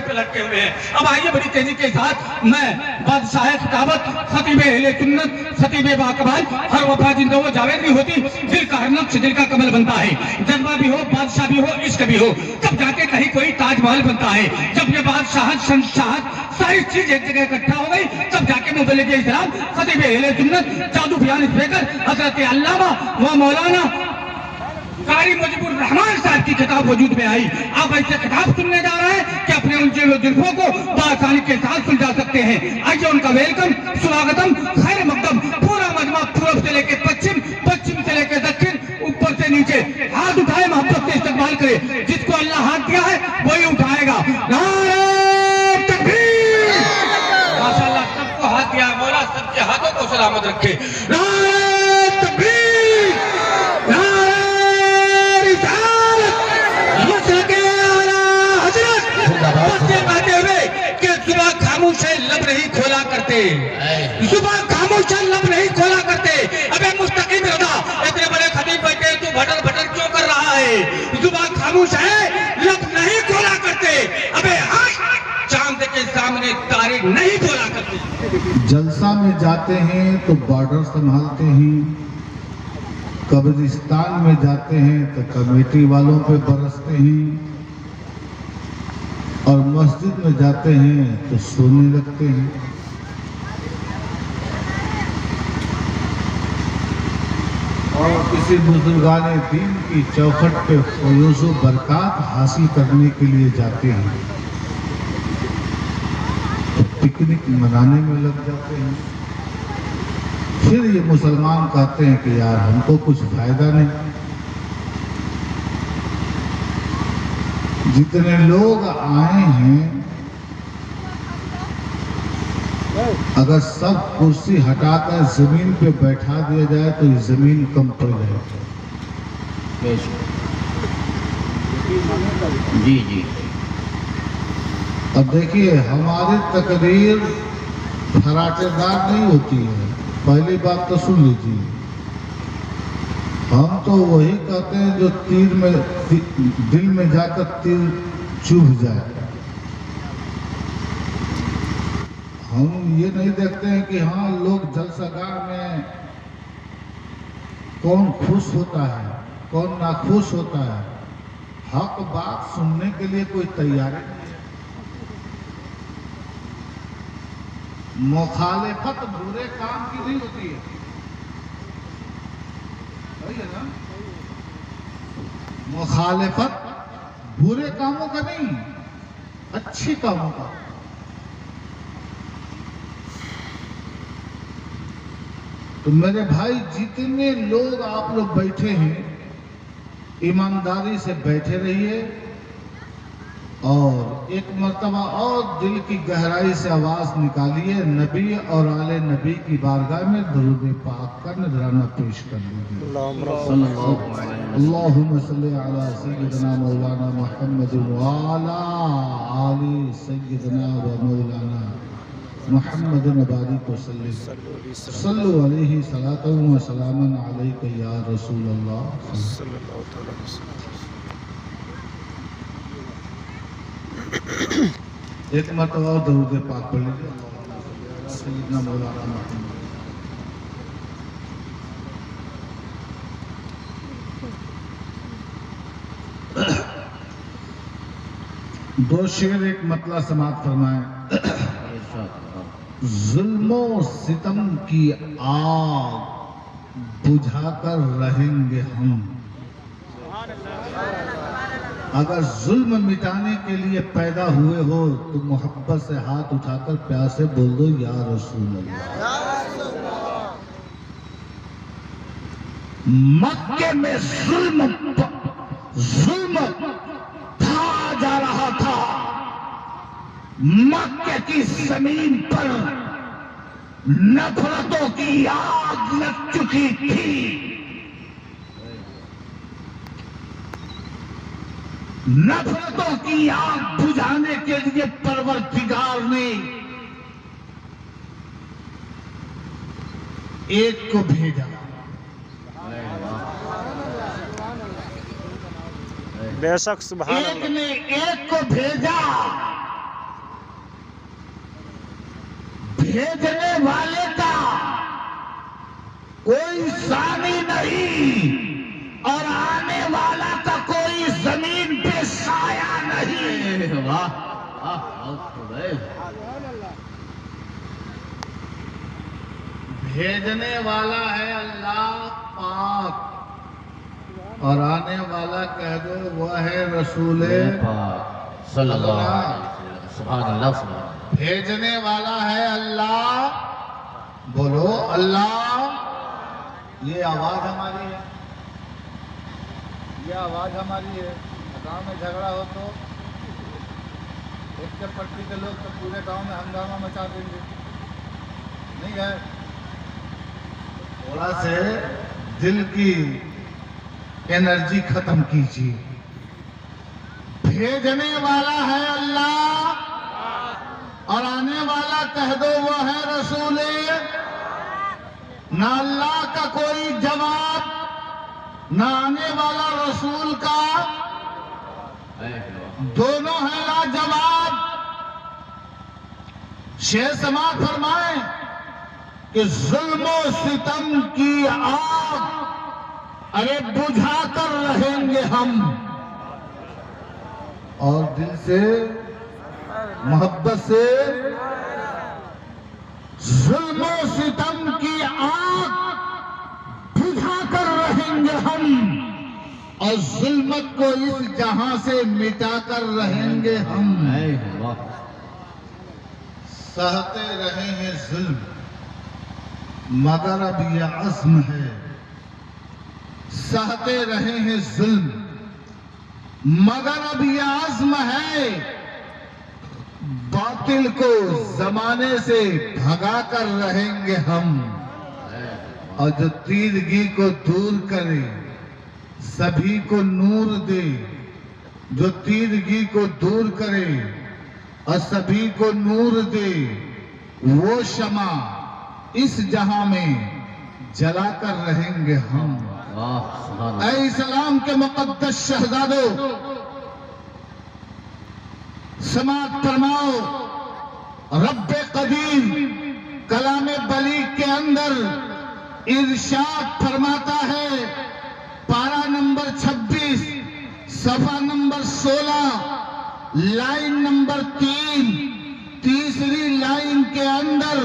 पे लटके हुए हैं। अब आइए बड़ी तेजी के साथ मैं बादशाह खिताबत खतीब अहले सुन्नत खतीब बाकमाल हर वफा जिंदा वो जावेद भी होती, दिल का हर नक्श दिल का कमल बनता है। जज्बा भी हो, बादशाह भी हो, इश्क भी हो, तब जाके कहीं कोई ताजमहल बनता है। जब ये बादशाहत शहंशाहत सारी चीज एक जगह इकट्ठा हो गई, तब जाके मुबल्लिग इस्लाम खतीब अहले सुन्नत जादू बयान स्पीकर हजरत अल्लामा व मौलाना कारी मुजीबुर रहमान साहब की किताब वजूद में आई। आप ऐसे किताब सुनने जा रहे हैं कि अपने उन जुल्फों को बआसानी के साथ सुलझा सकते हैं। आइए उनका वेलकम, स्वागतम, खैर मकदम। पूरा मजमा पूर्व से लेकर पश्चिम, पश्चिम से लेकर दक्षिण, ऊपर से नीचे हाथ उठाए, मोहब्बत से इस्तकबाल करे। जिसको अल्लाह हाथ दिया है वही उठाएगा। नारे तकबीर। माशाअल्लाह सबको हाथ दिया, मौला सबके हाथों को सलामत रखे। नारे तकबीर, नारे कहते हुए कि सुबह खामोश है लब नहीं खोला करते, सुबह खामोश है लब नहीं खोला करते। अबे मुस्तकीम रदा, इतने बड़े खतीब बैठे तू भटर भटर क्यों कर रहा है? सुबह खामोश है लब नहीं खोला करते, अबे चांद के सामने तारे नहीं बोला करते। जलसा में जाते हैं तो बॉर्डर संभालते हैं, कब्रिस्तान में जाते हैं तो कमेटी वालों पे बरसते हैं, और मस्जिद में जाते हैं तो सोने लगते हैं। और किसी बुजुर्गाने दीन की चौखट पे फयूज़ बरकत हासिल करने के लिए जाते हैं तो पिकनिक मनाने में लग जाते हैं। फिर ये मुसलमान कहते हैं कि यार हमको कुछ फायदा नहीं। जितने लोग आए हैं, अगर सब कुर्सी हटाकर जमीन पे बैठा दिया जाए तो ये जमीन कम पड़ जाएगी। जी जी। अब देखिए, हमारी तकरीर फराटेदार नहीं होती है। पहली बात तो सुन लीजिए, हम तो वही कहते हैं जो तीर में दिल में जाकर तीर चुभ जाए। हम ये नहीं देखते हैं कि हाँ लोग जलसागाह में कौन खुश होता है कौन नाखुश होता है। हक बात सुनने के लिए कोई तैयारी नहीं है। मुखालिफत बुरे काम की नहीं होती है, है ना? मुखालिफत बुरे कामों का नहीं, अच्छे कामों का। तो मेरे भाई, जितने लोग आप लोग बैठे हैं, ईमानदारी से बैठे रहिए और एक मर्तबा और दिल की गहराई से आवाज निकालिए, नबी और आले नबी की बारगाह में दरूद पाक का नजराना पेश कर लीजिए। अल्लाहुम्मा सल्ली अला सय्यिदना मौलाना मुहम्मद व अला आलि सय्यिदना व मौलाना मुहम्मद बारिक वसल्लम सल्लु अलैहि सलातन व सलामन अलैका या रसूल अल्लाह सल्लल्लाहु अलैहि वसल्लम। एक मरतबा दरूद पाक पढ़ लीजिए, सय्यिदना मौलाना मुहम्मद। दो शेर एक मतला समाप्त फरमाए। जुल्मों सितम की आग बुझाकर रहेंगे हम। अगर जुल्म मिटाने के लिए पैदा हुए हो तो मोहब्बत से हाथ उठाकर प्यार से बोल दो या रसूल अल्लाह। मक्के में जुल्म था जा रहा था, मक्के की जमीन पर नफरतों की आग लग चुकी थी। नफरतों की आग बुझाने के लिए परवरदिगार ने एक को भेजा। बेशक सुभान एक ने एक को भेजा भेजने वाले का कोई सानी नहीं और आने वाला का कोई जमीन पे साया नहीं। वाह भेजने वाला है अल्लाह पाक और आने वाला कह दो वह है रसूल सल्लल्लाहु अलैहि वसल्लम। सुभान अल्लाह, सुभान अल्लाह। भेजने वाला है अल्लाह। बोलो अल्लाह। ये आवाज हमारी है, ये आवाज हमारी है। गांव में झगड़ा हो तो एक के पट्टी के लोग तो पूरे गांव में हंगामा मचा देंगे, नहीं है? थोड़ा से दिल की एनर्जी खत्म कीजिए। भेजने वाला है अल्लाह और आने वाला कह दो वो है रसूल। ना अल्लाह का कोई जवाब, ना आने वाला रसूल का, दोनों है लाजवाब। शेर समाज फरमाए कि जुल्म सितम की आग अरे बुझा कर रहेंगे हम, और दिल से मोहब्बत से जुल्म सितम की आग बुझा कर रहेंगे हम, और जुल्मत को इस जहां से मिटा कर रहेंगे हम। सहते रहे हैं जुल्म मगर अब यह अज़्म है, सहते रहे हैं जुल्म मगर अब यह अज़्म है, बातिल को जमाने से भगा कर रहेंगे हम, और जो तीरगी को दूर करे सभी को नूर दे, जो तीरगी को दूर करे और सभी को नूर दे, वो शमा इस जहां में जलाकर रहेंगे हम। ऐ इस्लाम के मुक़द्दस शहजादों, समात फरमाओ, रब्बे कदीर कलामे बलीग के अंदर इरशाद फरमाता है, पारा नंबर 26 सफा नंबर 16 लाइन नंबर 3 तीसरी लाइन के अंदर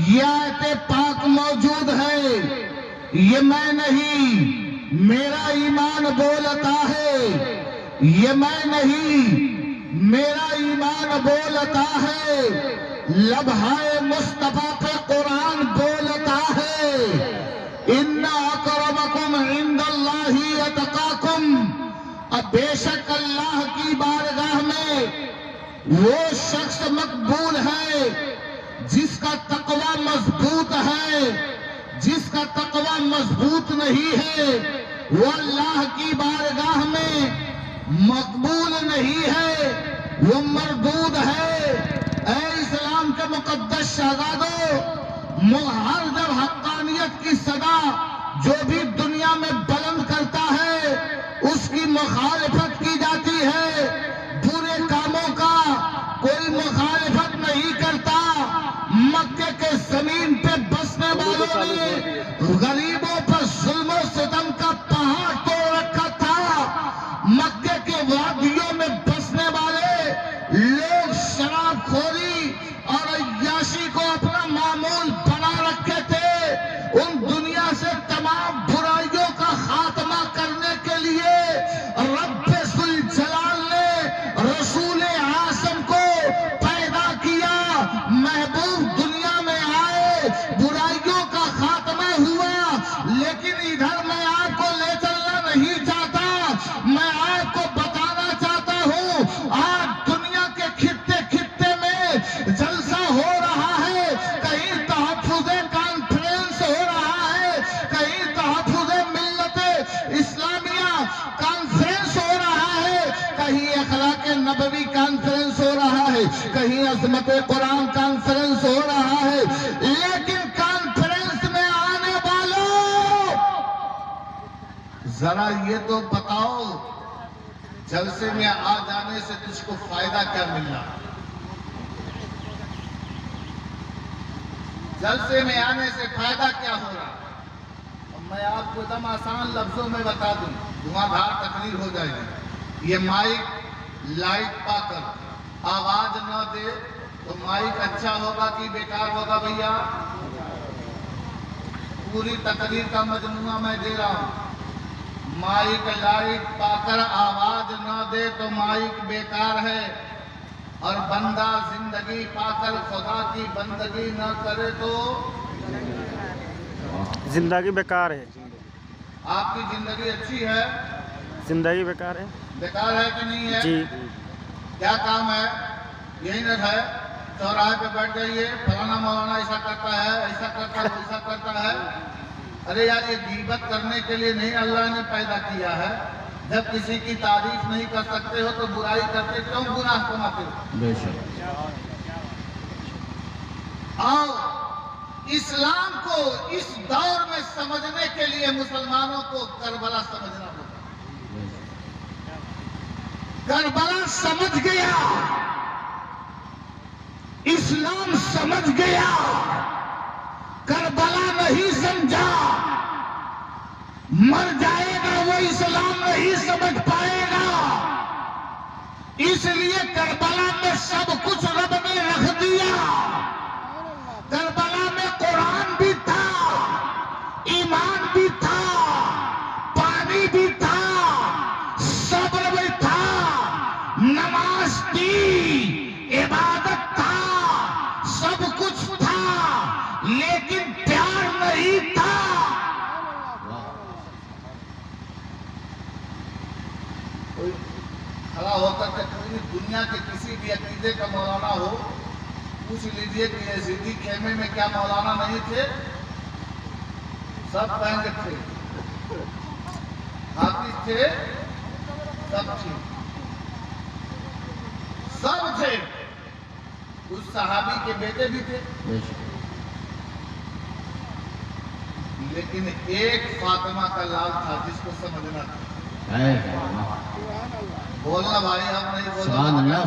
यह आयत पाक मौजूद है। ये मैं नहीं मेरा ईमान बोलता है, ये मैं नहीं मेरा ईमान बोलता है, लम्हाए मुस्तफा पे कुरान बोलता है, इन्ना अकरमकुम इंदल्लाहि अतकाकुम। अब बेशक अल्लाह की बारगाह में वो शख्स मकबूल है जिसका तकवा मजबूत है, जिसका तकवा मजबूत नहीं है वो अल्लाह की बारगाह में मकबूल नहीं है, वो मरदूद है। ऐ इस्लाम के मुक़द्दस शहजादों, हर जब हक्कानियत की सदा जो भी दुनिया में बुलंद करता है उसकी मुखालिफत की जाती है, बुरे कामों का कोई मुखालिफत नहीं करता। मक्के के जमीन पे बसने वालों ने गरीबों पर जुल्म सितम का पहाड़ तोड़ रखा था। मक्के के वादियों में बसने वाले लोग शराबखोरी और अय्याशी को अपना मामूल बना रखे थे। उन दुनिया से तमाम बुराइयों का खात्मा करने के लिए रब्बे सुल जलाल ने रसूल आसम को पैदा किया। महबूब दुनिया में आए, बुराइयों का खात्मा हुआ, लेकिन इधर मैं आपको ले चलना नहीं चाहता, मैं आपको बताना चाहता हूँ आज दुनिया के खित्ते खित्ते में जलसा हो रहा है। कहीं तहफ्फुज़े कॉन्फ्रेंस हो रहा है, कहीं तहफ्फुज़े मिल्लते इस्लामिया कॉन्फ्रेंस हो रहा है, कहीं अखलाक़े नबवी कॉन्फ्रेंस हो रहा है, कहीं अज़मत कुरान कॉन्फ्रेंस हो रहा है। लेकिन कॉन्फ्रेंस में आने वालों, जरा ये तो बताओ, जलसे में आ जाने से तुझको फायदा क्या मिल रहा? जलसे में आने से फायदा क्या हो रहा? अब मैं आपको एकदम आसान लफ्जों में बता दूं, धुआंधार तकरीर हो जाएगी। ये माइक लाइट पाकर आवाज न दे तो माइक अच्छा होगा कि बेकार होगा भैया? पूरी तकरीर का मजमूआ मैं दे रहा हूं। माइक लाइट पाकर आवाज न दे तो माइक बेकार है, और बंदा जिंदगी पाकर खुदा की बंदगी न करे तो जिंदगी बेकार है। आपकी जिंदगी अच्छी है? जिंदगी बेकार है। बेकार है कि नहीं है? जी। क्या काम है? यही न है चौराहे पे बैठ जाइए, फलाना मौलाना ऐसा करता है, ऐसा करता है, वैसा करता है। अरे यार, ये गीबत करने के लिए नहीं अल्लाह ने पैदा किया है। जब किसी की तारीफ नहीं कर सकते हो तो बुराई करके क्यों गुनाह कमाते हो? बेशक। और इस्लाम को इस दौर में समझने के लिए मुसलमानों को करबला समझना होगा। करबला समझ गया, इस्लाम समझ गया, करबला नहीं समझा, मर जाएगा वो इस्लाम नहीं समझ पाएगा। इसलिए करबला में सब कुछ रब ने रख दिया। करबला में कुरान भी था, ईमान भी था, पानी भी था, सब्र भी था, नमाज थी, इबादत था, सब कुछ था, लेकिन प्यार नहीं था। खड़ा होकर के पूरी दुनिया के किसी भी अकीदे का मौलाना हो, पूछ लीजिए कि यजीदी खेमे में क्या मौलाना नहीं थे? सब बैंक थे, हाफिज थे, सब थे, सब थे। उस सहाबी के बेटे भी थे, लेकिन एक फातिमा का लाल था जिसको समझना था। बोलना भाई, हम नहीं बोलना।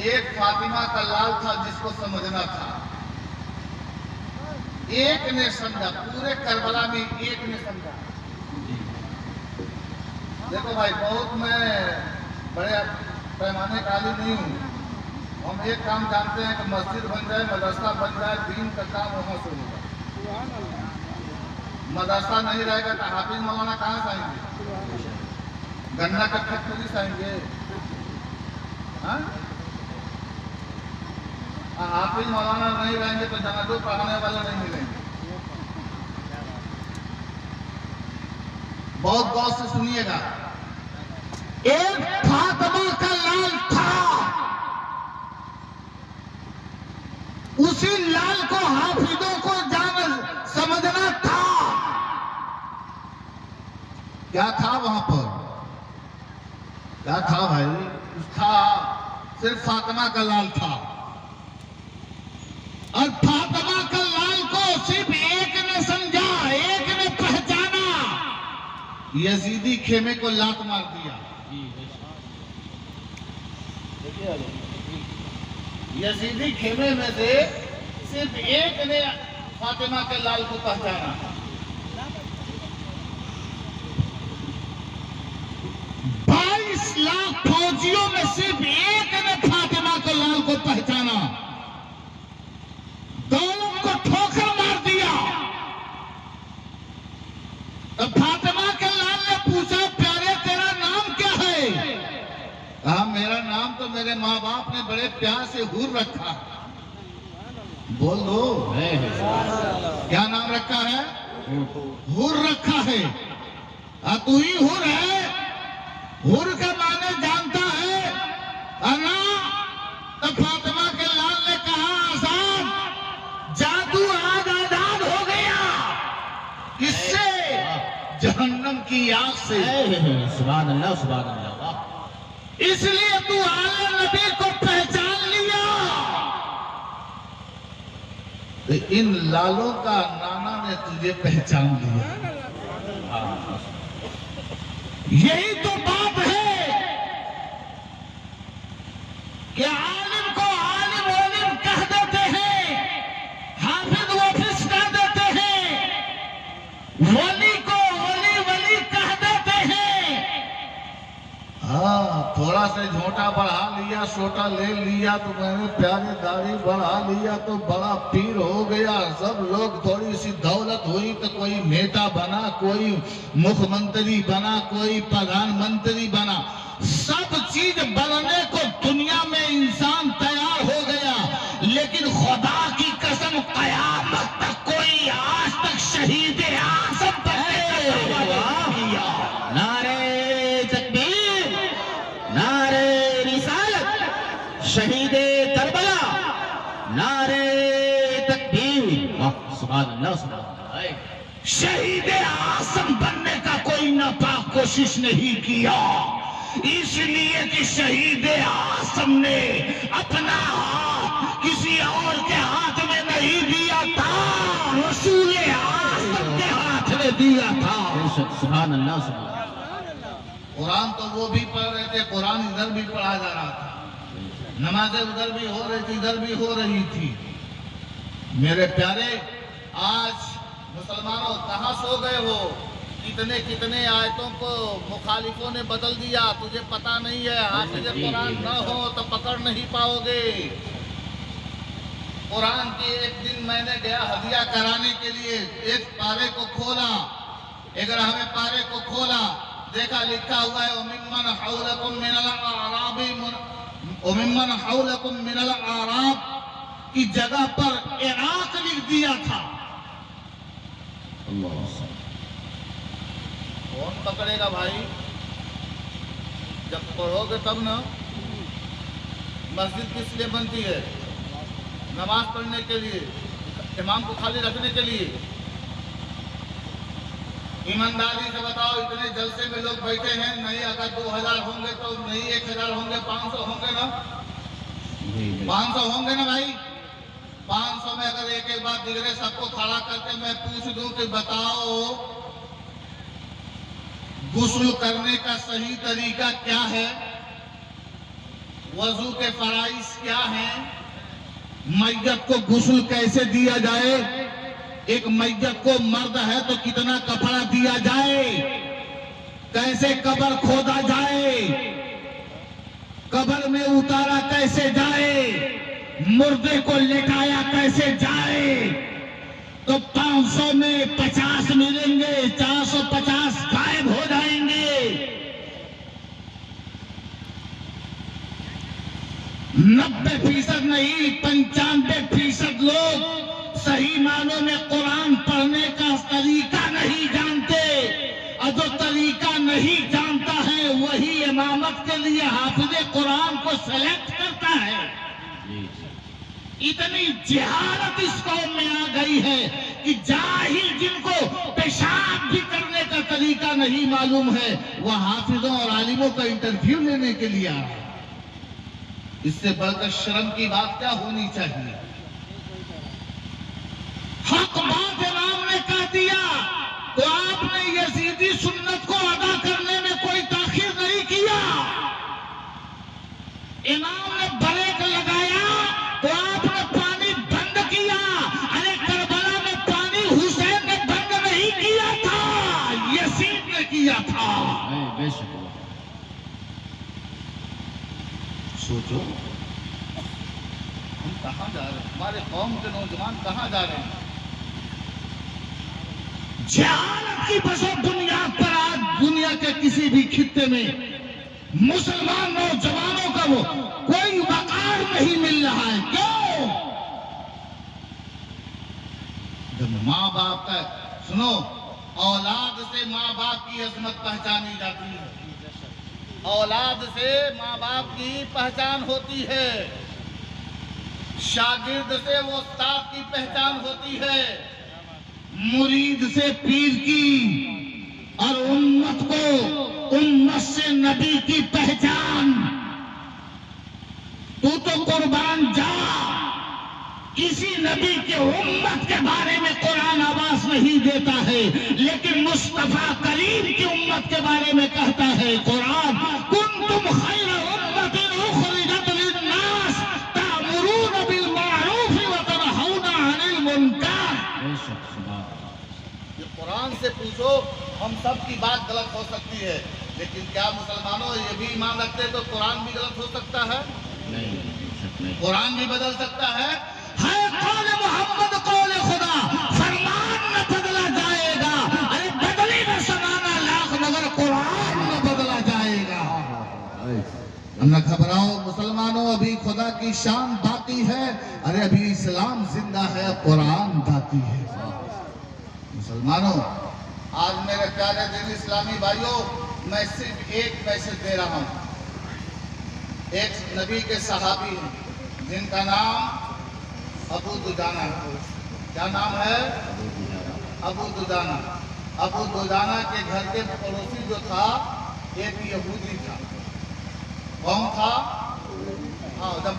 एक फातिमा का लाल था जिसको समझना था। एक ने समझा, पूरे करबला में एक ने समझा। देखो भाई, बहुत मैं बड़े पैमाने का आलिम नहीं हूँ। हम एक काम जानते हैं कि मस्जिद बन जाए, मदरसा बन जाए, दीन का काम वहां से होगा। मदरसा नहीं रहेगा तो हाफिज मौलाना कहाँ से आएंगे? गन्ना का फैक्ट्री से आएंगे? हाफिज मौलाना नहीं रहेंगे तो जनाजो पढ़ाने वाले नहीं मिलेंगे। बहुत गौर से सुनिएगा। एक फातिमा का लाल था, उसी लाल को हाफिजों को जान समझना था। क्या था वहां पर? क्या था भाई? था सिर्फ फातिमा का लाल था, और फातिमा का लाल को सिर्फ एक ने समझा, एक ने पहचाना। यजीदी खेमे को लात मार दिया। यजीदी खेमे में से सिर्फ एक ने फातिमा के लाल को पहचाना। 22 लाख फौजियों में सिर्फ एक ने फातिमा के लाल को पहचाना। दोनों को ठोकर मार दिया। तो फातिमा के लाल ने पूछा, प्यारे तेरा नाम क्या है? कहा, मेरा नाम तो मेरे माँ बाप ने बड़े प्यार से हुर रखा। बोल दो, क्या नाम रखा है? हुर रखा है। तू ही हुर है? हुर का माने जानता है? ना? तो फातिमा के लाल ने कहा, आजाद, जादू आज आजाद हो गया। किससे? जहन्नम की आग से। सुभान अल्लाह, सुभान अल्लाह। इसलिए तू आले नबी को पहचान लिया। तो इन लालों का नाना ने तुझे पहचान लिया। यही तो बात है कि आलिम को आलिम ओलिम कह देते हैं, थोड़ा से झोंटा बढ़ा लिया, छोटा ले लिया तो मैंने प्यारे दाढ़ी बढ़ा लिया तो बड़ा पीर हो गया। सब लोग थोड़ी सी दौलत हुई तो कोई नेता बना, कोई मुख्यमंत्री बना, कोई प्रधानमंत्री बना। सब चीज बनने को दुनिया में इंसान तैयार हो गया, लेकिन खुदा की कसम कयामत तक कोई आज तक शहीद आज़म बनने का नारे तकबीर, नारे रिसालत, शहीदे करबला, नारे तकबीर। वाह सुभान अल्लाह, सुभान अल्लाह। शहीद आज़म बनने का कोई नापाक कोशिश नहीं किया, इसलिए कि शहीद आज़म ने अपना हाथ किसी और के हाथ में नहीं दिया था, रसूल आज़म के हाथ में दिया था। सुभान अल्लाह, सुभान अल्लाह। कुरान तो वो भी पढ़ रहे थे, कुरान इधर भी पढ़ा जा रहा था, नमाजें उधर भी हो रही थी, इधर भी हो रही थी। मेरे प्यारे, आज मुसलमानों कहाँ सो गए हो? कितने कितने आयतों को मुखालिफों ने बदल दिया, तुझे पता नहीं है। हाफिज कुरान न हो तो पकड़ नहीं पाओगे। कुरान की एक दिन मैंने गया हदिया कराने के लिए, एक पारे को खोला, 11वें पारे को खोला, देखा लिखा हुआ है उमिम्मन हौलकुम मिनल आराबी, उमिम्मन हौलकुम मिनल आराब की जगह पर इराक लिख दिया था। कौन पकड़ेगा भाई? जब पढ़ोगे तब ना। मस्जिद किस लिए बनती है? नमाज पढ़ने के लिए, इमाम को खाली रखने के लिए। ईमानदारी से बताओ, इतने जलसे में लोग बैठे हैं, नहीं अगर 2000 होंगे तो नहीं 1000 होंगे, 500 होंगे ना, 500 होंगे ना भाई। 500 में अगर एक एक बार दिगरे सबको खड़ा करके मैं पूछ दूं कि बताओ गुस्ल करने का सही तरीका क्या है, वजू के फराइज क्या हैं, मैयत को गुस्ल कैसे दिया जाए, एक मैयत को मर्द है तो कितना कपड़ा दिया जाए, कैसे कब्र खोदा जाए, कब्र में उतारा कैसे जाए, मुर्दे को लेटाया कैसे जाए। तो 500 में 50 मिलेंगे, 450 गायब हो जाएंगे। 90% नहीं, 95% लोग सही मानों में कुरान पढ़ने का तरीका नहीं जानते, और जो तरीका नहीं जानता है वही इमामत के लिए हाफिज कुरान को सेलेक्ट करता है। इतनी जहालत इस कौम में आ गई है कि जाहिल जिनको पेशाब भी करने का तरीका नहीं मालूम है, वह हाफिजों और आलिमों का इंटरव्यू लेने के लिए आ रहा है। इससे बढ़कर शर्म की बात क्या होनी चाहिए? हक बात इमाम ने कह दिया तो आपने यजीदी सुन्नत को अदा करने में कोई ताखीर नहीं किया। इमाम ने ब्रेक लगाया तो आपने पानी बंद किया। अरे करबला में पानी हुसैन ने बंद नहीं किया था, यजीद ने किया था। बेशक। सोचो हम कहाँ जा रहे हैं, हमारे कौम के नौजवान कहाँ जा रहे हैं? जहालत की बसों बुनियाद पर आज दुनिया के किसी भी खित्ते में मुसलमान नौजवानों का वो कोई वकार नहीं मिल रहा है। क्यों? जब माँ बाप का, सुनो, औलाद से माँ बाप की अजमत पहचानी जाती है, औलाद से माँ बाप की पहचान होती है, शागिर्द से वो उस्ताद की पहचान होती है, मुरीद से पीर की, और उम्मत को उम्मत से नबी की पहचान। तू तो कुर्बान जा, किसी नबी के उम्मत के बारे में कुरान आवाज नहीं देता है, लेकिन मुस्तफा करीम की उम्मत के बारे में कहता है कुरान, कुंतुम खैर उम्मतिन उखरिजत लिन्नास तामुरून बिल मारूफ व तनहौना अनिल मुनकर। ये कुरान से पूछो, हम सब की बात गलत हो सकती है, लेकिन क्या मुसलमानों ये भी ईमान रखते तो कुरान भी गलत हो सकता है? नहीं। कुरान भी बदल सकता है कौल मोहम्मद कौल खुदा, फरमान न बदला जाएगा। अरे बदली में समाना लाख मगर कुरान न बदला जाएगा। न घबराओ मुसलमानों, अभी खुदा की शान बाकी है। अरे अभी इस्लाम जिंदा है, कुरान बाकी है। मुसलमानों, आज मेरे प्यारे दिन इस्लामी भाइयों, मैं सिर्फ एक मैसेज दे रहा हूं। एक नबी के सहाबी हैं जिनका नाम अबू दुजाना है। क्या नाम है? अबू दुजाना। अबू दुजाना के घर के पड़ोसी जो था एक यहूदी था। कौन था? हाँ, जब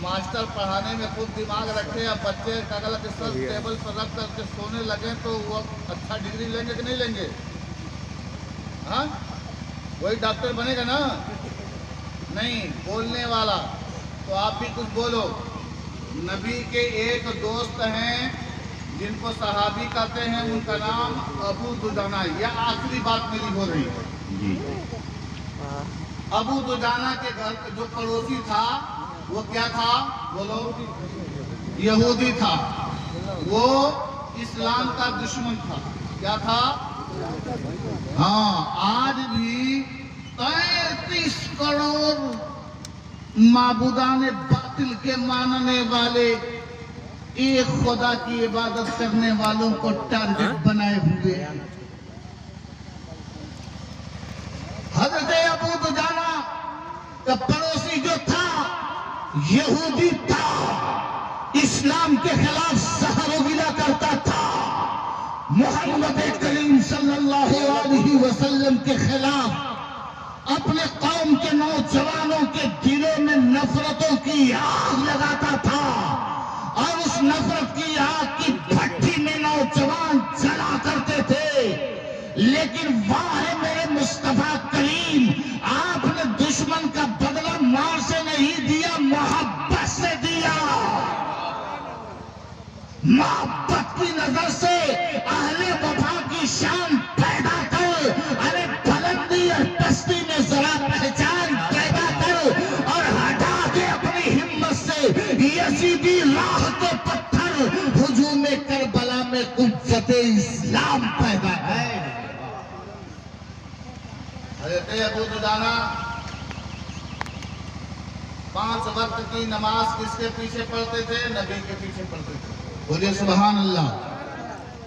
मास्टर पढ़ाने में खूब दिमाग रखे, अब बच्चे अगल के सर टेबल पर रख करके सोने लगे तो वो अच्छा डिग्री लेंगे कि नहीं लेंगे? हाँ, वही डॉक्टर बनेगा ना? नहीं, बोलने वाला। तो आप भी कुछ बोलो। नबी के एक दोस्त हैं जिनको सहाबी कहते हैं, उनका नाम अबू दुजाना। यह आखिरी बात मेरी हो रही है। अबू दुजाना के घर जो पड़ोसी था वो क्या था? बोलो। यहूदी था। वो इस्लाम का दुश्मन था। क्या था? हाँ, आज भी 33 करोड़ माबूदाने बातिल के मानने वाले एक खुदा की इबादत करने वालों को टारगेट बनाए हुए हैं। हजरत अबू दुजाना का पड़ोसी जो था यहूदी था, इस्लाम के खिलाफ सहरोगिला करता था। मोहम्मद करीम सल्लल्लाहु अलैहि वसल्लम के खिलाफ अपने कौम के नौजवानों के दिलों में नफरतों की आग लगाता था और उस नफरत की आग की भट्टी में नौजवान जला करते थे। लेकिन वाह मेरे मुस्तफा करीम, आपने दुश्मन का बदला मार से नहीं दिया, मोहब्बत से दिया। मोहब्बत की नजर से अहले वफा की शान पैदा कर। अरे बुलंदी और पस्ती में जरा पहचान पैदा कर और हटा के अपनी हिम्मत से यजीदी राह के पत्थर हुजूम करबला में कुव्वत इस्लाम पैदा है। हज़रत अबू दुजाना 5 वक्त की नमाज किसके पीछे पढ़ते थे? नबी के पीछे पढ़ते थे। बोलिए सुभान अल्लाह।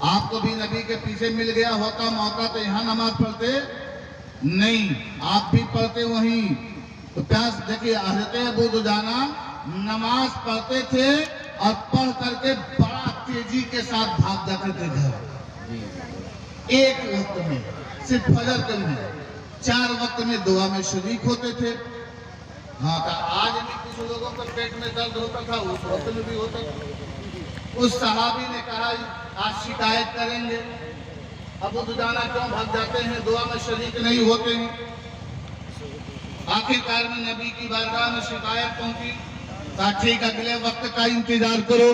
आपको भी नबी के पीछे मिल गया होता मौका तो यहाँ नमाज पढ़ते नहीं, आप भी पढ़ते वहीं। तो प्यास देखिए, हज़रत अबू दुजाना नमाज पढ़ते थे और पढ़ करके बड़ा तेजी के साथ भाग जाते थे घर। एक वक्त में सिर्फ फजर के में 4 वक्त में दुआ में शरीक होते थे। हाँ, तो आज भी कुछ लोगों को पेट में दर्द होता था, उस वक्त में भी होता था। उस सहाबी ने कहा आज शिकायत करेंगे, अबू दुजाना क्यों भाग जाते हैं, दुआ में शरीक नहीं होते हैं। आखिरकार में नबी की बारगाह में शिकायत पहुंची। ठीक, अगले वक्त का इंतजार करो।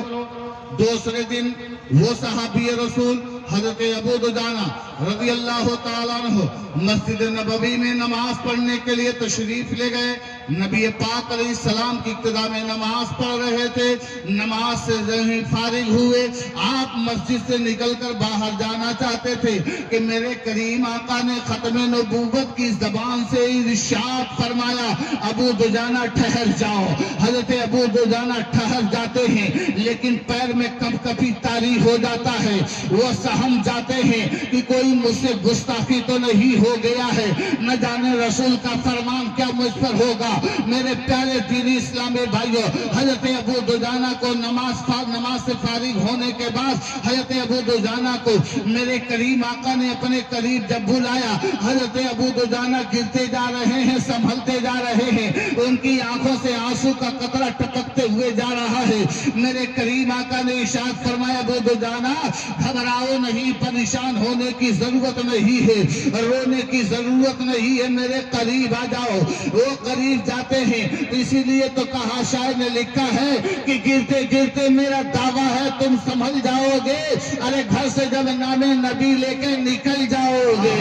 दूसरे दिन वो सहाबी रसूल हजरत अबू दुजाना रज़ी अल्लाह ताला अन्हु मस्जिद नबवी में नमाज पढ़ने के लिए तशरीफ ले गए। नबी पाक अलैहिस्सलाम की इब्तिदा में नमाज पढ़ रहे थे। नमाज से जहीं फारिग हुए, आप मस्जिद से निकलकर बाहर जाना चाहते थे कि मेरे करीम आका ने खत्म नबूवत की जबान से इरशाद फरमाया, अबू दुजाना ठहर जाओ। हजरत अबू दुजाना ठहर जाते हैं, लेकिन पैर में कभी तारी हो जाता है। वो सहम जाते हैं कि कोई मुझसे गुस्ताखी तो नहीं हो गया है, न जाने रसूल का फरमान क्या मुझ पर होगा। मेरे प्यारे दीनी इस्लामी भाइयों, हजरत अबू दुजाना को नमाज से फारिग होने के बाद हजरत अबू दुजाना को मेरे करीम आका ने अपने करीब जब बुलाया, हजरत अबू दुजाना गिरते जा रहे हैं, संभलते जा रहे हैं, उनकी आंखों से आंसू का कतरा टपकते हुए जा रहा है। मेरे करीम आका ने इरशाद फरमाया, अबू दुजाना घबराओ नहीं, परेशान होने की जरूरत नहीं है, रोने की जरूरत नहीं है, मेरे करीब आ जाओ। वो करीब जाते हैं, तो इसीलिए तो कहा, शायर ने लिखा है कि गिरते गिरते मेरा दावा है तुम संभल जाओगे, अरे घर से जब नामे नबी लेके निकल जाओगे।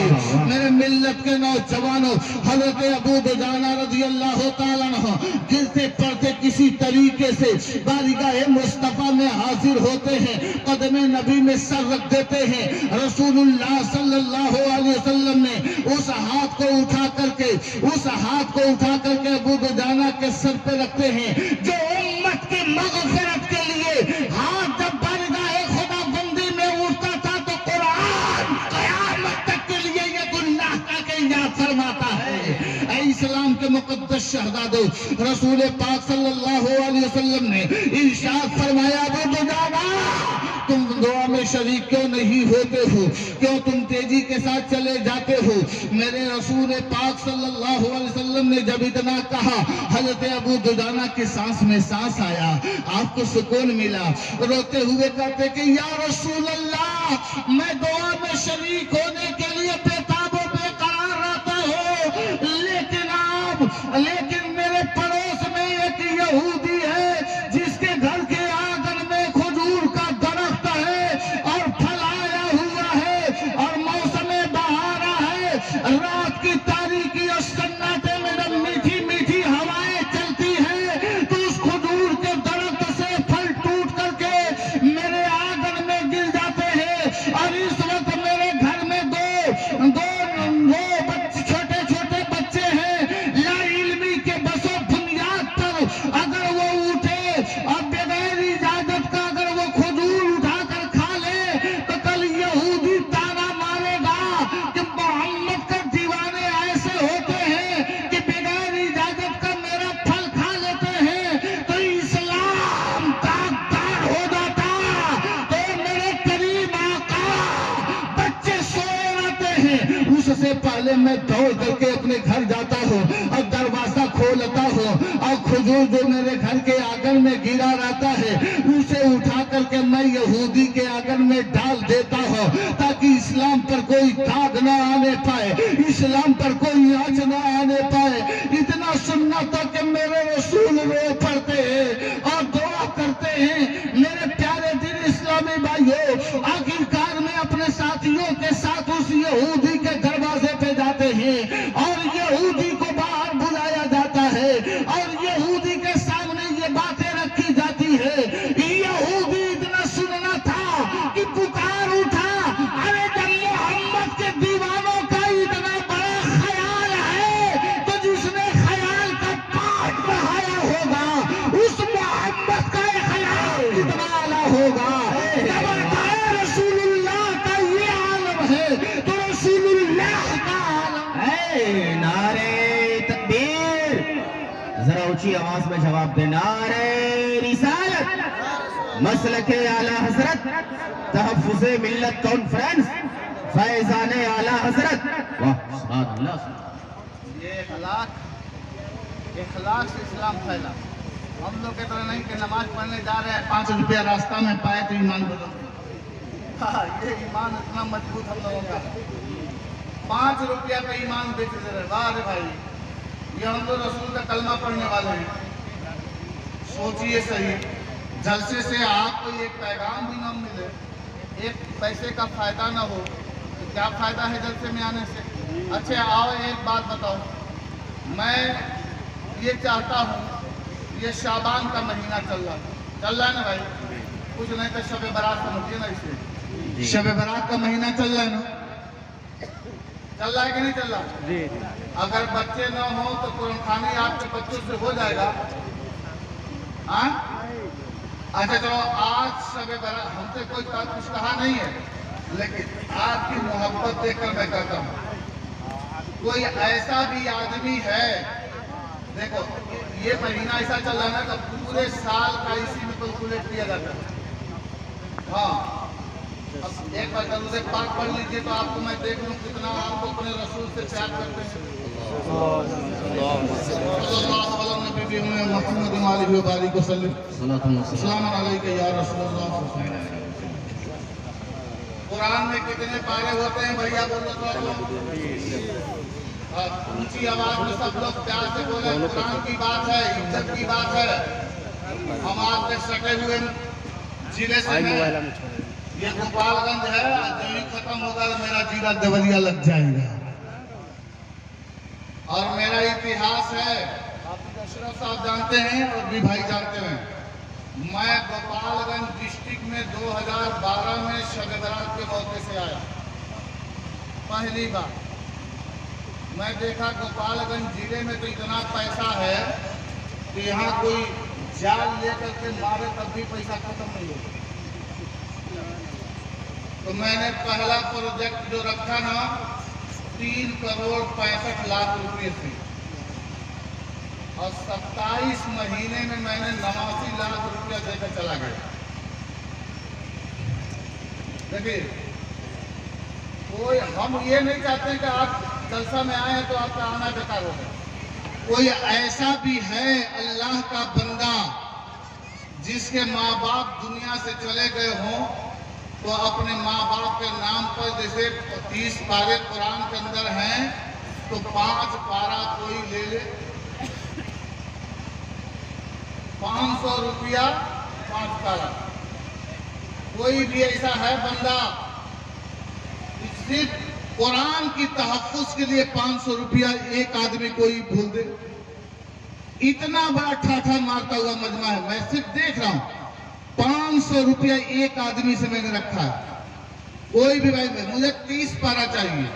मेरे मिल्लत के नौजवानों, हजरत अबू दुजाना रज़ी अल्लाह तआला अन्हु गिरते पड़ते किसी तरीके से बारगाह मुस्तफा में हाजिर होते हैं, कदमे नबी में सर रख देते हैं। रसूलुल्लाह सल्लल्लाहु अलैहि वसल्लम ने उस हाथ को उठा करके अबू दुजाना के सर पे रखते हैं। जो उम्मत की मग़फ़िरत के लिए हाथ जब बारगाह खुदा बंदी में उठता था, तो कुरान क़यामत तक के लिए ये गुनाह का याद फरमाता है। ऐ इस्लाम के मुक़द्दस शहज़ादों, रसूल पाक सल्लल्लाहु अलैहि वसल्लम ने इरशाद फरमाया, अबू दुजाना तुम दुआ में शरीक क्यों नहीं होते हो, क्यों तुम तेजी के साथ चले जाते हो? मेरे रसूल पाक सल्लल्लाहु अलैहि वसल्लम ने जब इतना कहा, हजरत अबू दुजाना की सांस में सांस आया, आपको सुकून मिला। रोते हुए कहते कि या रसूल अल्लाह, मैं दुआ में शरीक होने के लिए बेताब और बेकरार रहता हूँ, लेकिन मेरे पड़ोस में एक यहूदी है जिसके घर के आंगन में खजूर का दरख्त है और फल आया हुआ है और मौसम बहार है, रात की तारीकी और सन्नाटे में जब मीठी मीठी हवाएं चलती हैं, तो उस खजूर के दरख्त से फल टूट करके मेरे आंगन में गिर जाते हैं। और इस वक्त मेरे घर में दो छोटे छोटे बच्चे हैं, लाइल्मी के बसो बुनियाद पर अगर वो उठे और बगैर इजाजत का अगर वो खजूर उठाकर खा ले, तो कल यहूदी ताना मारेगा कि मोहम्मद का दीवाने ऐसे होते हैं कि बगैर इजाजत का मेरा फल खा लेते हैं। तो इस्लाम दागदार हो जाता। तो मेरे करीम आका, बच्चे सोए रहते हैं, उससे पहले मैं दौड़ करके अपने घर जाता हूँ और दरवाजा खोलता हूँ और खजूर जो मेरे घर के आंगन में गिरा रहता है, उसे उठा करके मैं यहूदी के आंगन में डाल देता हूँ, ताकि इस्लाम पर कोई दाग न आने पाए, इस्लाम पर कोई आँच न आने पाए। इतना सुनना था कि मेरे रसूल रो पड़ते हैं और दुआ करते हैं। मेरे प्यारे दिल इस्लामी भाइयों, आखिरकार में अपने साथियों के साथ उस यहूदी के दरवाजे पे जाते हैं और यहूदी को बाहर बुलाया जाता है और यहूदी के सामने ये बातें रखी जाती है। यहूदी इतना सुनना था कि पुकार उठा, अरे जब मोहम्मद के दीवानों का इतना बड़ा ख्याल है, तो जिसने ख्याल का पाठ पढ़ाया होगा, उस मोहम्मद का ख्याल कितना आला होगा। जब रसूलुल्लाह का ये आलम है, तो रसूलुल्लाह का आलम है। नारे तकबीर, जरा ऊंची आवाज में जवाब दे। नारे रिसालत, मसलके आला हजरत, तहफ्फुज़े मिल्लत कॉन्फ्रेंस, फैज़ाने आला हजरत। वाह सुभान अल्लाह। ये इखलाक से इस्लाम फैला। हम लोग की तरह नहीं कि नमाज पढ़ने जा रहे हैं, 5 रुपया रास्ता में पाए तो ईमान बदल गया। हाँ, ये ईमान इतना मजबूत हम लोगों का, 5 रुपया का ईमान बेच दे रहे। वाह रे भाई, ये हम लोग रसूल का कलमा पढ़ने वाले हैं। सोचिए सही, जलसे से आपको एक पैगाम भी ना मिले, एक पैसे का फायदा ना हो, तो क्या फायदा है जलसे में आने से? अच्छा आओ, एक बात बताओ, मैं ये चाहता हूँ, ये शाबान का महीना चल रहा है ना भाई, कुछ नहीं तो शब बारात समझिए ना इसे, शब बारात का महीना चल रहा है ना, चल रहा है कि नहीं चल रहा? जी। अगर बच्चे ना हो तो कुरान खानी आपके बच्चों से हो जाएगा। हाँ, अच्छा चलो, आज शब बारात हमसे कोई कुछ कहा नहीं है, लेकिन आपकी मोहब्बत देखकर मैं कहता हूँ, कोई ऐसा भी आदमी है, देखो ये महीना ऐसा चल रहा है ना, तो पूरे साल का इसी में कैलकुलेट किया जाता है। हाँ, अब एक बार दरूद पाक पढ़ लीजिए तो आपको मैं देख लूँ कितना आपको अपने रसूल से प्यार करते हैं। कुरान में कितने पारे होते हैं भैया बोलो तो? ऊंची आवाज में सब लोग प्यार से बोले, कुरान की बात है, इज्जत की बात है। हम आपके सटे हुए जिले से हैं, ये गोपालगंज है, जो ही खत्म होगा तो मेरा जिला देवरिया लग जाएगा। और मेरा इतिहास है, अशरफ साहब जानते हैं और भी भाई जानते हैं। मैं गोपालगंज डिस्ट्रिक्ट में 2012 में शब बरात के मौके से आया। पहली बार मैं देखा गोपालगंज जिले में तो इतना पैसा है कि यहाँ कोई जाल लेकर के मारे तब भी पैसा खत्म नहीं होगा। तो मैंने पहला प्रोजेक्ट जो रखा ना 3,65,00,000 रुपए से, और 27 महीने में मैंने 89 लाख रुपया देकर चला गया। देखिए, कोई हम ये नहीं चाहते कि आप जलसा में आए तो आपका आना बेकार हो गया। कोई ऐसा भी है अल्लाह का बंदा जिसके माँ बाप दुनिया से चले गए हों, तो अपने माँ बाप के नाम पर जैसे 30 पारे कुरान के अंदर हैं, तो 5 पारा कोई ले ले, 500 रुपया 5 पारा। कोई भी ऐसा है बंदा सिर्फ कुरान की तहफ्फुज के लिए 500 रुपया एक आदमी कोई भूल दे, इतना बड़ा ठाठा मारता हुआ मजमा है। मैं सिर्फ देख रहा हूं, 500 रुपया एक आदमी से मैंने रखा है। कोई भी भाई, मुझे 30 पारा चाहिए,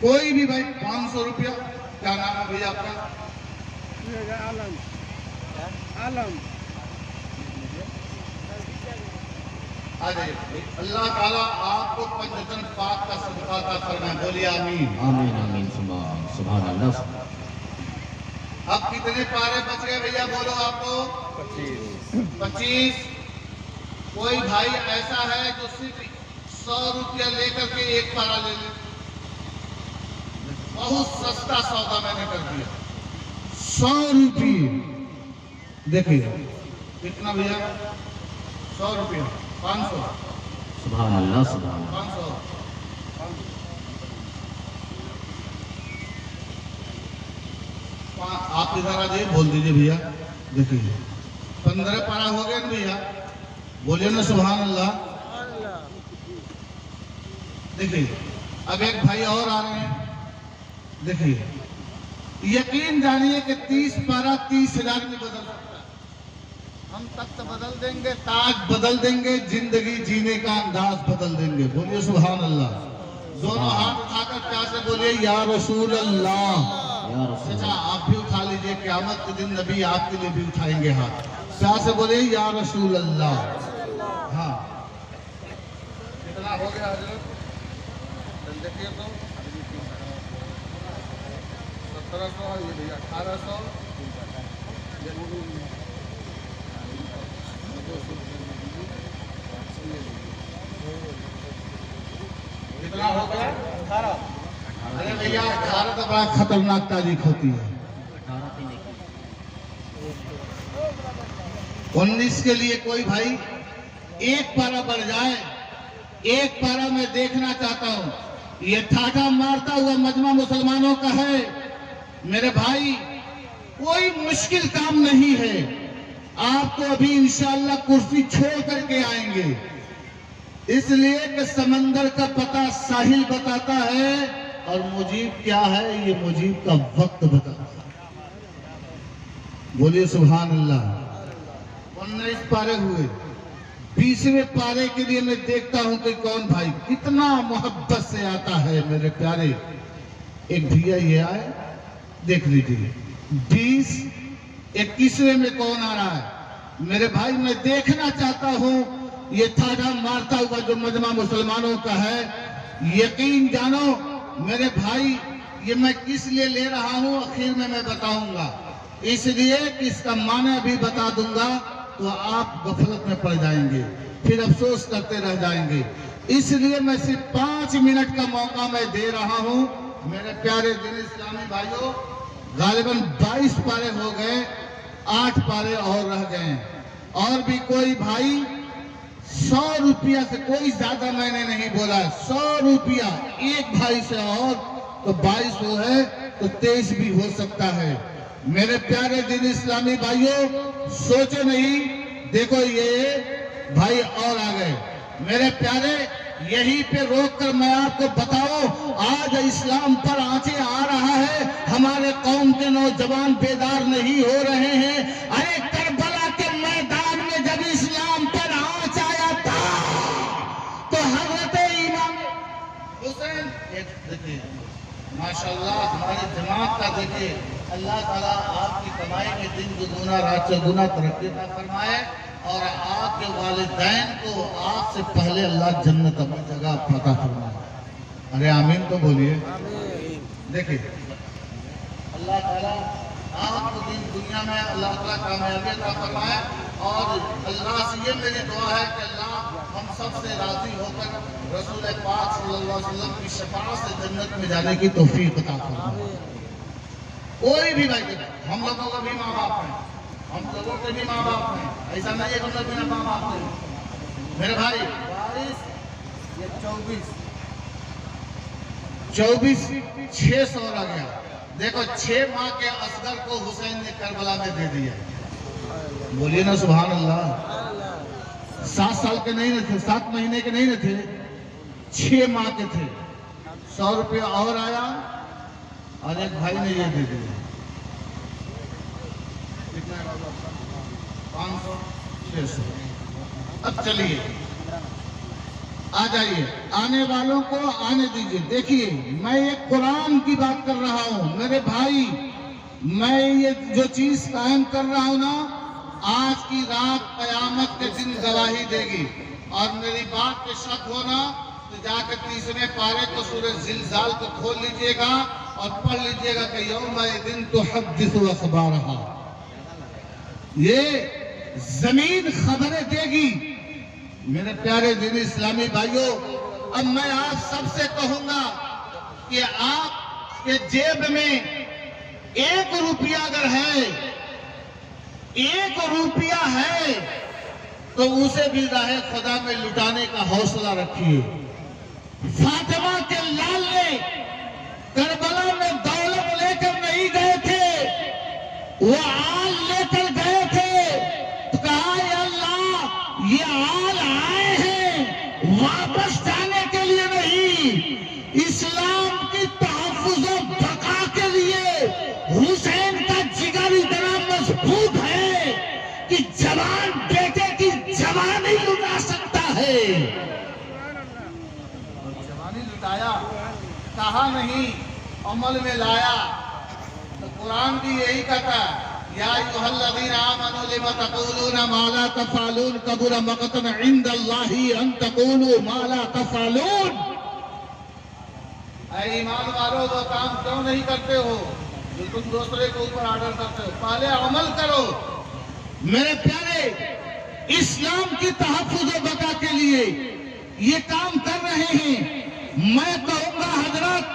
कोई भी भाई 500 रुपया। क्या नाम है भैया आपका? आलम। आ जाइए। अल्लाह ताला आपको पंचतन पाक का सदका अता फरमाए। बोलिए आमीन। आमीन आमीन सुभान अल्लाह। अब कितने पारे बच गए भैया बोलो आपको? 25। कोई भाई ऐसा है जो सिर्फ 100 रुपया लेकर के एक पारा ले ले, बहुत सस्ता सौदा मैंने कर दिया। 100 रुपये देखिए कितना भैया? 100 रुपया 500। सुभान अल्लाह सुभान 500। आप इधर आ जाइए, बोल दीजिए भैया। देखिए 15 पारा हो गए ना भैया, बोलिए ना सुभान अल्लाह। देखिए अब एक भाई और आ रहे हैं। देखिए, यकीन जानिए कि 30 पारा 30,000 में बदल सकता है। हम तख्त बदल देंगे, ताज बदल देंगे, जिंदगी जीने का अंदाज बदल देंगे। बोलिए सुभान अल्लाह। दोनों हाथ उठाकर प्यार से बोलिए या रसूल अल्लाह। चाचा आप भी उठा लीजिए, क़यामत के दिन नबी आपके लिए भी उठाएंगे हाथ। प्यार से बोलिए या रसूल अल्लाह। हाँ, कितना हो गया हजरत? देखिए तो 1700, ये भैया 1800, कितना हो गया? 18। अरे भैया 18 तो बड़ा खतरनाक तारीख होती है। 19 के लिए कोई भाई एक पारा बढ़ जाए, एक पारा मैं देखना चाहता हूं। ये ठाठा मारता हुआ मजमा मुसलमानों का है। मेरे भाई, कोई मुश्किल काम नहीं है। आपको अभी इंशाअल्लाह कुर्सी छोड़ करके आएंगे, इसलिए कि समंदर का पता साहिल बताता है और मुजीब क्या है, ये मुजीब का वक्त बताता है। बोलिए सुभान अल्लाह। 19 पारे हुए, 20वें पारे के लिए मैं देखता हूं कि कौन भाई कितना मोहब्बत से आता है। मेरे प्यारे एक भैया ये आए, देख लीजिए। 20 21वें में कौन आ रहा है? मेरे भाई मैं देखना चाहता हूं ये ठाठा मारता हुआ जो मजमा मुसलमानों का है। यकीन जानो मेरे भाई, ये मैं किस लिए ले रहा हूं आखिर में मैं बताऊंगा, इसलिए कि इसका माने भी बता दूंगा तो आप गफलत में पड़ जाएंगे, फिर अफसोस करते रह जाएंगे। इसलिए मैं सिर्फ 5 मिनट का मौका मैं दे रहा हूं। मेरे प्यारे दिन इस्लामी भाइयों, गालिबन 22 पारे हो गए, 8 पारे और रह गए। और भी कोई भाई 100 रुपया से, कोई ज्यादा मैंने नहीं बोला, 100 रुपया एक भाई से और तो 2200 है तो 23 भी हो सकता है। मेरे प्यारे दिन इस्लामी भाइयों, सोचो नहीं, देखो ये भाई और आ गए। मेरे प्यारे, यहीं पे रोक कर मैं आपको बताऊं, आज इस्लाम पर आंचे आ रहा है, हमारे कौम के नौजवान बेदार नहीं हो रहे हैं। अरे करबला के मैदान में जब इस्लाम पर आंच आया था तो हजरत इमाम हुसैन, देखिए माशाल्लाह हमारे जमात का, देखिए अल्लाह ताला आपकी कमाई में दिन दुगुना रात चौगुना तरक्की का फरमाए और आपके वालिदैन को आपसे पहले अल्लाह जन्नत अपनी जगह फता फरमाए। अरे आमीन तो बोलिए। देखिए अल्लाह ताला आपको दिन दुनिया में अल्लाह ताला कामयाबी अता फरमाए और अल्लाह से ये मेरी दुआ है कि अल्लाह हम सब से राजी होकर रसूल पाक सल्लल्लाहु अलैहि वसल्लम की शफाअत से जन्नत में जाने की तौफीक अता फरमाए। कोई भी भाई, हम लोगों का भी माँ बाप है, हम लोगों के भी माँ बाप हैं, ऐसा नहीं है हम लोग बिना माँ बाप नहीं। मेरे भाई 22 या 24 600 आ गया। देखो 6 माह के असगर को हुसैन ने करबला में दे दिया। बोलिए ना सुभान अल्लाह। 7 साल के नहीं थे, 7 महीने के नहीं थे, 6 माह के थे। 100 रुपया और आया और एक भाई ने ये दे दिया। कितना 500 600। अब चलिए आ जाइए, आने वालों को आने दीजिए। देखिए मैं ये कुरान की बात कर रहा हूँ मेरे भाई, मैं ये जो चीज कायम कर रहा हूँ ना, आज की रात कयामत के दिन गवाही देगी। और मेरी बात पे शक होना तो जाकर 3रे पारे को सूरह जिलजाल को खोल लीजिएगा और पढ़ लीजिएगा कि यौमइदिन तुहद्दिसु अखबारहा, ये जमीन खबरें देगी। मेरे प्यारे दिन इस्लामी भाइयों, अब मैं आप सबसे कहूंगा कि आपके जेब में 1 रुपया अगर है, 1 रुपया है तो उसे भी राहे खुदा में लुटाने का हौसला रखिए। फातिमा के लाल ने करबला में दौलत लेकर नहीं गए थे, वो आल लेकर गए थे। तो कहा अल्लाह ये आल आए हैं वापस जाने के लिए नहीं, इस्लाम की तहफ्फुज़ और बका के लिए। हुसैन का जिगर इतना मजबूत है कि जवान बेटे की जवान ही लुटा सकता है। जवानी लुटाया, कहा नहीं, अमल में लाया। तो कुरान भी यही कहता है, या अय्युहल्लज़ीना आमनू लिमा तक़ूलूना मा ला तफ़अलून कबुरा मक़तन इंदल्लाहि अन तक़ूलू मा ला तफ़अलून। ऐ ईमान वालों, वो काम क्यों नहीं करते हो जो तुम दूसरे के ऊपर ऑर्डर करते हो? पहले अमल करो। मेरे प्यारे, इस्लाम की तहफ्फुज़ और बका के लिए ये काम कर रहे हैं। मैं कहूंगा हजरत,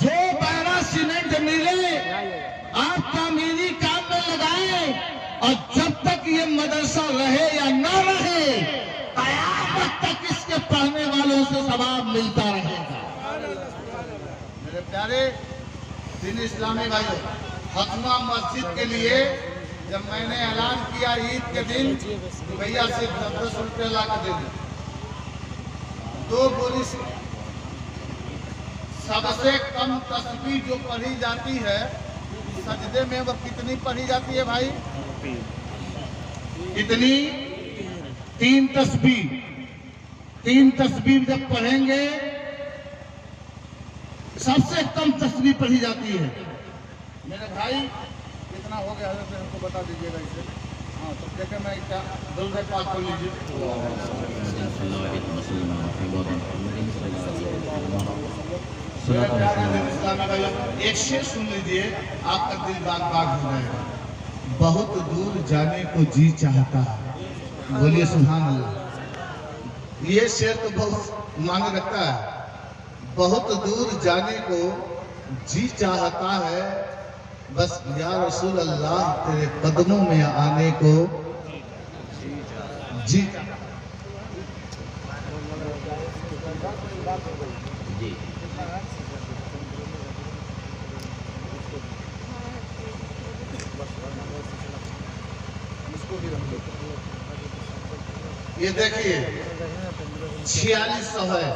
जो पैरा सीमेंट मिले आप तामीरी काम में लगाएं और जब तक ये मदरसा रहे या ना रहे, कयामत तक इसके पढ़ने वालों से सवाब मिलता रहेगा। मेरे प्यारे दिन इस्लामी भाइयों, खत्मा मस्जिद के लिए जब मैंने ऐलान किया ईद के दिन तो भैया सिर्फ 10 रुपये ला कर दे दें। 2 बोली सबसे कम तस्बीह जो पढ़ी जाती है सजदे में, वो कितनी पढ़ी जाती है भाई? कितनी? 3 तस्बीह। 3 तस्बीह जब पढ़ेंगे, सबसे कम तस्बीह पढ़ी जाती है। मेरे भाई कितना हो गया है हमको बता दीजिएगा इसे। हाँ तो देखे मैं क्या दुल्हे पाक खोल लीजिए। एक शेर सुन लीजिए, आपका दिल बाग बाग हो जाएगा। बहुत दूर जाने को जी चाहता है। बोलिए सुभान अल्लाह। ये शेर तो बहुत मांग रखता है। बहुत दूर जाने को जी चाहता है, बस या रसूल अल्लाह तेरे कदमों में आने को जी। इसको भी रख दो। ये देखिए 4600 है।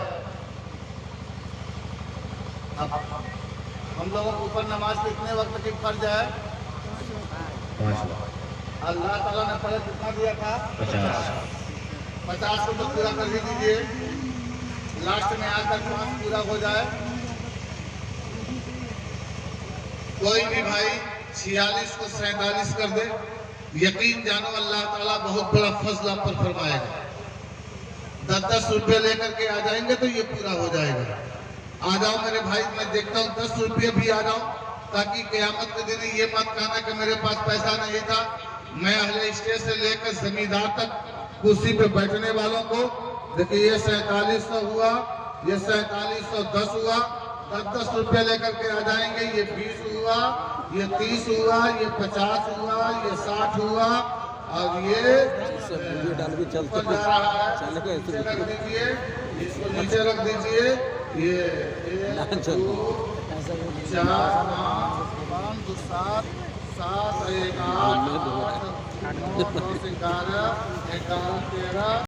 अब हम लोगों के ऊपर नमाज कितने वक्त की फर्ज है? 5 लाख अल्लाह ताला ने पहले कितना दिया था? 50 को तो पूरा कर ही दीजिए, लास्ट में आकर 5 पूरा हो जाए। कोई भी भाई 46 को 47 कर दे, यकीन जानो अल्लाह ताला बहुत बड़ा फजल आप पर फरमाएगा। 10-10 रुपये लेकर के आ जाएंगे तो ये पूरा हो जाएगा। आ जाओ मेरे भाई, मैं देखता हूँ 10 रुपये भी आ जाओ, ताकि क़यामत के दिन ये मत कहना कि मेरे पास पैसा नहीं था। मैं अहले स्टेज से लेकर जमींदार तक कुर्सी पे बैठने वालों को देखिए, ये 4700 हुआ, ये 4710 हुआ, 10-10 रुपये लेकर के आ जाएंगे। ये 20 हुआ, ये 30 हुआ, ये 50 हुआ, ये 60 हुआ, और ये ऊपर जा रहा है। नीचे रख दीजिए, इसको नीचे रख दीजिए। ये 1 2 4 5 6 7 7 1 8 9 10 11 11 13